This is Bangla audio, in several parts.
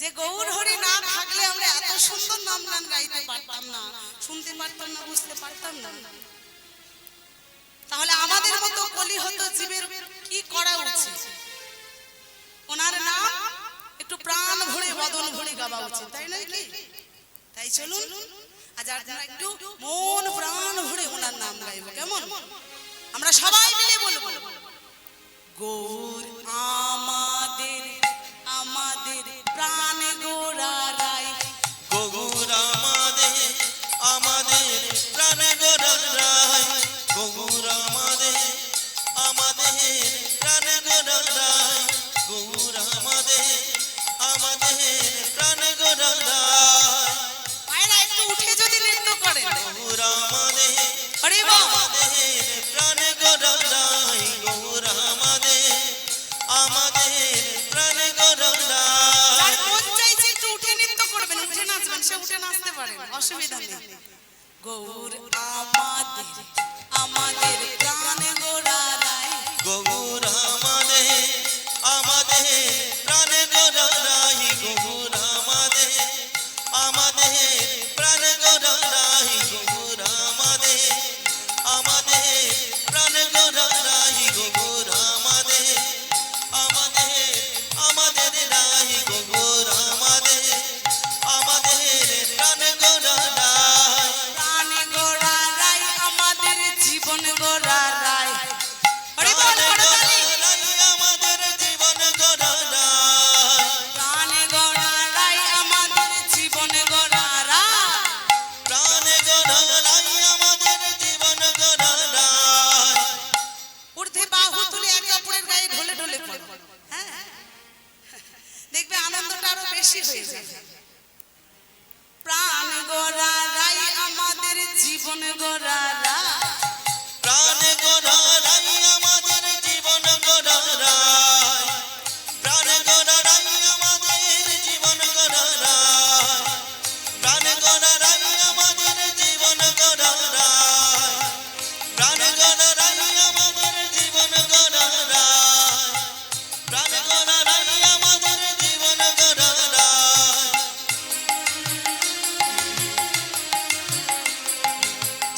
যে গৌর হরি না থাকলে আমরা এত সুন্দর নাম গান গাইতে পারতাম না, শুনতে পারতাম না, বুঝতে পারতাম না। তাহলে আমাদের মতো কলি হতো জীবের কি করা উচিত? ওনার নাম একটু প্রাণ ভরে বদন ভরে গাওয়া উচিত, তাই নয় কি? তাই চলুন আজ আপনারা একটু মন প্রাণ ভরে ওনার নাম গাইব, কেমন? আমরা সবাই মিলে বলবো, গৌর আমাদের আমাদের প্রাণ গোড়ারাই, গৌর আমাদের আমাদের প্রাণ গোড়ারাই, গৌর আমাদের আমাদের প্রাণ গোড়ারাই, গৌর আমাদের আমাদের প্রাণ গোড়ারাই। পায়রা একটু উঠে যদি নৃত্য করে, গৌর আমাদের হরি বল, আমাদের প্রাণ গোড়ারাই, গৌর আমাদের আমাদের প্রাণ গোড়ারাই। যার মন চাইছে একটু উঠে নৃত্য করবেন, উঠে নাচবেন, সে উঠে নাচতে পারেন, অসুবিধা নেই। গৌর আমাদের আমাদের প্রাণ গোড়ারাই, গৌর আমাদের আমাদের প্রাণ গোড়ারাই, গৌর আমাদের আমাদের প্রাণ গোড়ারাই, গৌর আমাদের আমাদের প্রাণ গোড়ারাই, গৌর আমাদের আমাদের আমাদের রাই, গৌর আমাদের আমাদের প্রাণ গোড়ারাই। প্রাণ গোড়ারাই আমাদের জীবন গোড়ারাই, হরি বল, করতালি। আমাদের জীবন গোড়ারাই, প্রাণ গোড়ারাই আমাদের জীবন গোড়ারাই, প্রাণ গোড়ারাই আমাদের জীবন গোড়ারাই। ঊর্ধ্বে বাহু তুলে একে অপরের গায়ে ঢলে ঢলে পড়ো, হ্যাঁ, দেখবে আনন্দটা আরো বেশি হয়ে যাবে। প্রাণ গোড়ারাই আমাদের জীবন গোড়ারাই, প্রাণ গোড়ারাই আমাদের জীবন গোড়ারাই, প্রাণ গোড়ারাই আমাদের জীবন গোড়ারাই, প্রাণ গোড়ারাই আমাদের জীবন গোড়ারাই, প্রাণ গোড়ারাই আমাদের জীবন গোড়ারাই, প্রাণ গোড়ারাই আমাদের জীবন গোড়ারাই।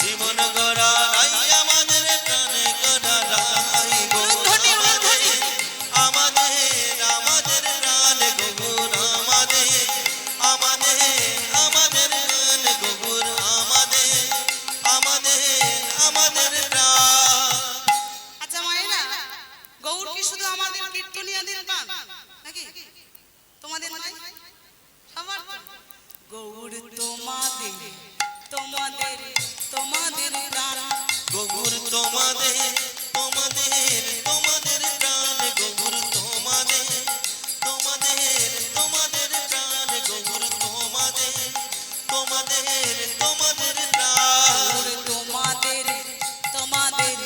জীবন গোড়ারাই আমাদের প্রাণ গোড়ারাই, গৌর আমাদের আমাদের আমাদের প্রাণ, গৌর আমাদের আমাদের আমাদের প্রাণ, গৌর আমাদের আমাদের আমাদের প্রাণ। আচ্ছা মায়েরা, গৌর কি শুধু আমাদের কীর্তনিয়াদের প্রাণ নাকি? তোমাদের নয়? সবার তো? গৌর তোমাদের তোমাদের তোমাদের প্রাণ, গৌর তোমাদের তোমাদের তোমাদের প্রাণ, গৌর তোমাদের তোমাদের তোমাদের প্রাণ, গৌর তোমাদের তোমাদের তোমাদের প্রাণ, গৌর তোমাদের তোমাদের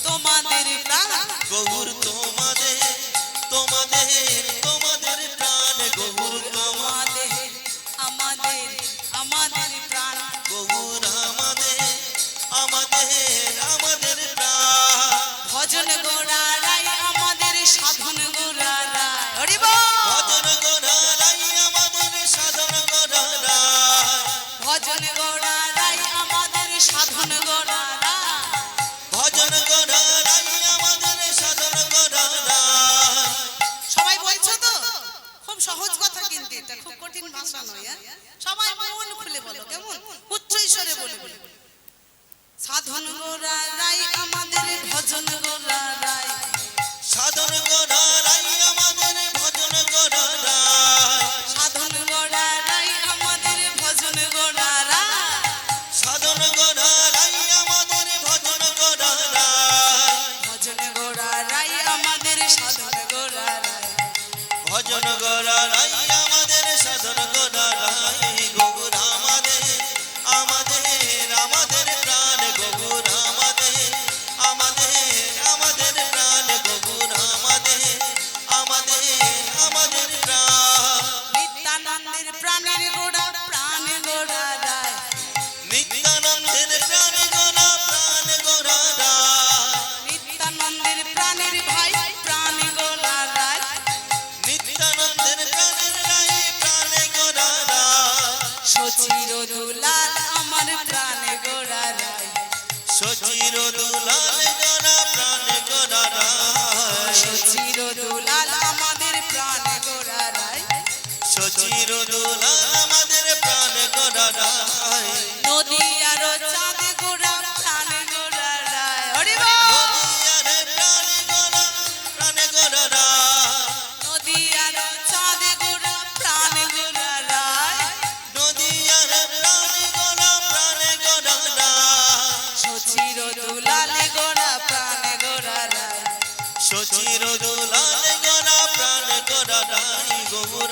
তোমাদের প্রাণ, গৌর তোমাদের তোমাদের তোমাদের প্রাণ, গৌর আমাদের আমাদের আমাদের প্রাণ, গৌর আমাদের আমাদের আমাদের প্রাণ। ভজন গোড়ারাই আমাদের সাধন গোড়ারাই, হরি বল, ভজন গোড়ারাই আমাদের সাধন গোড়ারাই, ভজন গোড়ারাই আমাদের সাধন গোড়ারাই, ভজন গোড়ারাই আমাদের সাধন গোড়ারাই। সবাই বলছো তো? খুব সহজ কথা, কিন্তু এটা খুব কঠিন ভাষা নয়, হ্যাঁ? সবাই মন খুলে বলো, কেমন? উচ্চ ঈশ্বরে বলে বলে, সাধন গোড়ারাই আমাদের ভজন গোড়ারাই, সাধন গোড়ারাই আমাদের ভজন গোড়ারাই, সাধন গোড়ারাই আমাদের ভজন গোড়ারাই, সাধন গোড়ারাই আমাদের ভজন গোড়ারাই, ভজন গোড়ারাই আমাদের সাধন গোড়ারাই, ভজন গোড়ারাই আমাদের সাধন গোড়ারাই, গৌর আমাদের আমাদের আমাদের প্রাণ, গৌর আমাদের আমাদের আমাদের প্রাণ, গৌর আমাদের আমাদের আমাদের প্রাণ। নিত্যানন্দের প্রাণের গোড়া প্রাণ গোড়ারাই, নিত্যানন্দের প্রাণ গোড়া প্রাণ গোড়ারাই, নিত্যানন্দের প্রাণের ভাই প্রাণ গোড়ারাই, নিত্যানন্দের সচির দুলাল গড়া প্রাণ গড়া রাই গৌর